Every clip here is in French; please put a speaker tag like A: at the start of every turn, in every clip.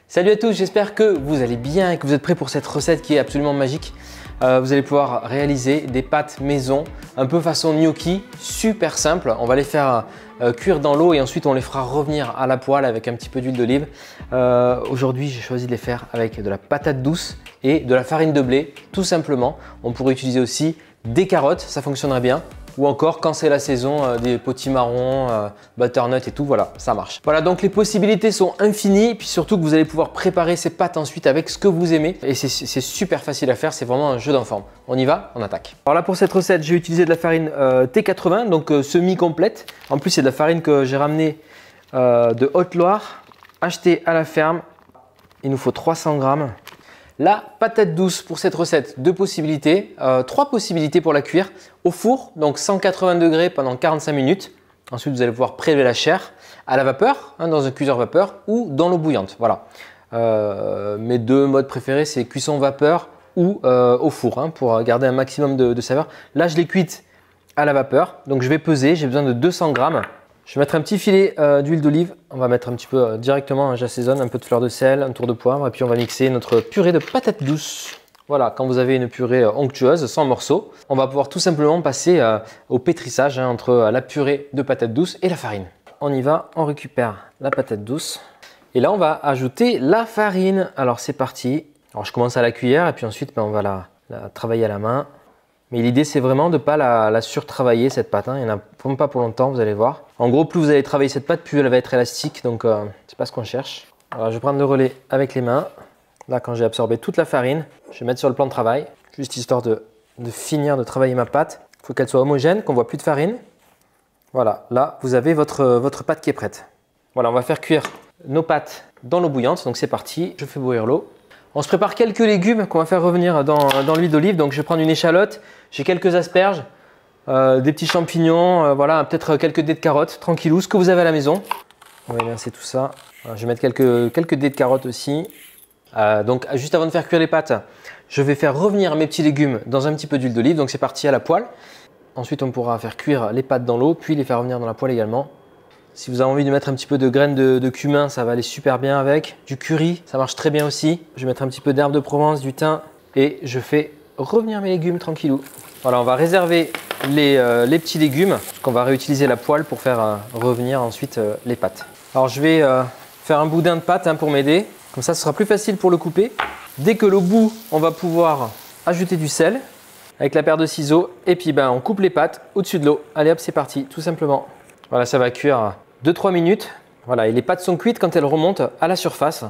A: Salut à tous, j'espère que vous allez bien et que vous êtes prêts pour cette recette qui est absolument magique. Vous allez pouvoir réaliser des pâtes maison, un peu façon gnocchi, super simple. On va les faire cuire dans l'eau et ensuite on les fera revenir à la poêle avec un petit peu d'huile d'olive. Aujourd'hui, j'ai choisi de les faire avec de la patate douce et de la farine de blé, tout simplement. On pourrait utiliser aussi des carottes, ça fonctionnerait bien. Ou encore quand c'est la saison des potimarrons, butternut et tout, voilà, ça marche. Voilà, donc les possibilités sont infinies, puis surtout que vous allez pouvoir préparer ces pâtes ensuite avec ce que vous aimez. Et c'est super facile à faire, c'est vraiment un jeu d'enfant. On y va, on attaque. Alors là pour cette recette, j'ai utilisé de la farine T80, donc semi-complète. En plus c'est de la farine que j'ai ramenée de Haute-Loire, achetée à la ferme. Il nous faut 300 grammes. La patate douce pour cette recette, deux possibilités, trois possibilités pour la cuire au four, donc 180 degrés pendant 45 minutes. Ensuite, vous allez pouvoir prélever la chair à la vapeur, dans un cuiseur vapeur ou dans l'eau bouillante. Voilà. Mes deux modes préférés, c'est cuisson vapeur ou au four pour garder un maximum de saveur. Là, je l'ai cuite à la vapeur, donc je vais peser, j'ai besoin de 200 grammes. Je vais mettre un petit filet d'huile d'olive. On va mettre un petit peu directement, j'assaisonne un peu de fleur de sel, un tour de poivre et puis on va mixer notre purée de patates douces. Voilà, quand vous avez une purée onctueuse, sans morceaux, on va pouvoir tout simplement passer au pétrissage entre la purée de patates douces et la farine. On y va, on récupère la patate douce et là on va ajouter la farine. Alors c'est parti. Alors je commence à la cuillère et puis ensuite on va la travailler à la main. Mais l'idée, c'est vraiment de ne pas la surtravailler cette pâte. Il n'y en a vraiment pas pour longtemps, vous allez voir. En gros, plus vous allez travailler cette pâte, plus elle va être élastique. Donc, c'est pas ce qu'on cherche. Alors, je vais prendre le relais avec les mains. Là, quand j'ai absorbé toute la farine, je vais mettre sur le plan de travail. Juste histoire de finir de travailler ma pâte. Il faut qu'elle soit homogène, qu'on ne voit plus de farine. Voilà, là, vous avez votre pâte qui est prête. Voilà, on va faire cuire nos pâtes dans l'eau bouillante. Donc, c'est parti. Je fais bouillir l'eau. On se prépare quelques légumes qu'on va faire revenir dans l'huile d'olive. Donc, je vais prendre une échalote, j'ai quelques asperges, des petits champignons, voilà, peut-être quelques dés de carottes, tranquillou, ce que vous avez à la maison. On va émincer tout ça. Voilà, je vais mettre quelques dés de carottes aussi. Donc, juste avant de faire cuire les pâtes, je vais faire revenir mes petits légumes dans un petit peu d'huile d'olive. Donc, c'est parti à la poêle. Ensuite, on pourra faire cuire les pâtes dans l'eau, puis les faire revenir dans la poêle également. Si vous avez envie de mettre un petit peu de graines de cumin, ça va aller super bien avec. Du curry, ça marche très bien aussi. Je vais mettre un petit peu d'herbe de Provence, du thym et je fais revenir mes légumes tranquillou. Voilà, on va réserver les petits légumes parce qu'on va réutiliser la poêle pour faire revenir ensuite les pâtes. Alors je vais faire un boudin de pâte pour m'aider. Comme ça, ce sera plus facile pour le couper. Dès que le bout, on va pouvoir ajouter du sel avec la paire de ciseaux et puis on coupe les pâtes au-dessus de l'eau. Allez hop, c'est parti, tout simplement. Voilà, ça va cuire 2-3 minutes. Voilà, et les pâtes sont cuites quand elles remontent à la surface.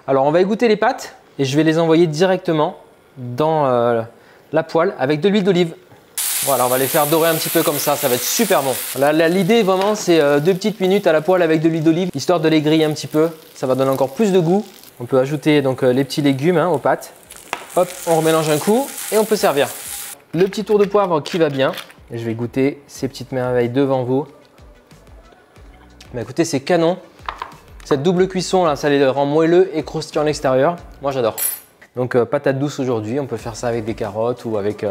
A: Alors, on va égoutter les pâtes et je vais les envoyer directement dans la poêle avec de l'huile d'olive. Voilà, on va les faire dorer un petit peu comme ça va être super bon. L'idée vraiment, c'est 2 petites minutes à la poêle avec de l'huile d'olive, histoire de les griller un petit peu. Ça va donner encore plus de goût. On peut ajouter donc les petits légumes aux pâtes. Hop, on remélange un coup et on peut servir. Le petit tour de poivre qui va bien. Et je vais goûter ces petites merveilles devant vous. Mais écoutez, c'est canon. Cette double cuisson là, ça les rend moelleux et croustillants à l'extérieur. Moi, j'adore. Donc, patate douce aujourd'hui. On peut faire ça avec des carottes ou avec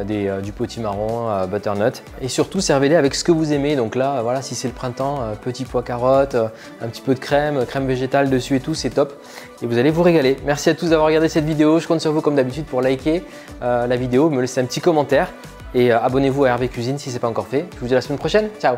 A: du potimarron, butternut. Et surtout, servez-les avec ce que vous aimez. Donc là, voilà, si c'est le printemps, petit pois carottes, un petit peu de crème végétale dessus et tout, c'est top. Et vous allez vous régaler. Merci à tous d'avoir regardé cette vidéo. Je compte sur vous comme d'habitude pour liker la vidéo, me laisser un petit commentaire et abonnez-vous à Hervé Cuisine si ce n'est pas encore fait. Je vous dis à la semaine prochaine. Ciao!